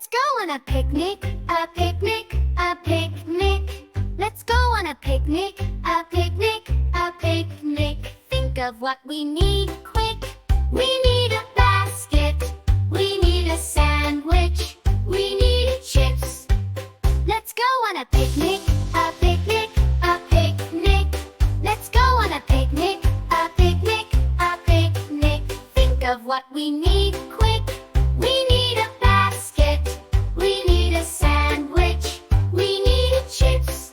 Let's go on a picnic, a picnic, a picnic. Let's go on a picnic, a picnic, a picnic. Think of what we need quick. We need a basket, we need a sandwich, we need chips. Let's go on a picnic, a picnic, a picnic. Let's go on a picnic, a picnic, a picnic. Think of what we need quick. We need a basket, we need a sandwich, we need chips,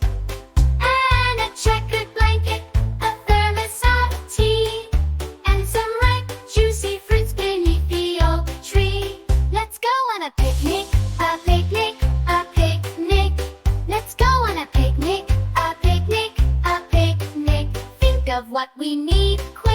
and a checkered blanket, a thermos of tea, and some ripe, juicy fruits beneath the oak tree. Let's go on a picnic, a picnic, a picnic. Let's go on a picnic, a picnic, a picnic. Think of what we need quick.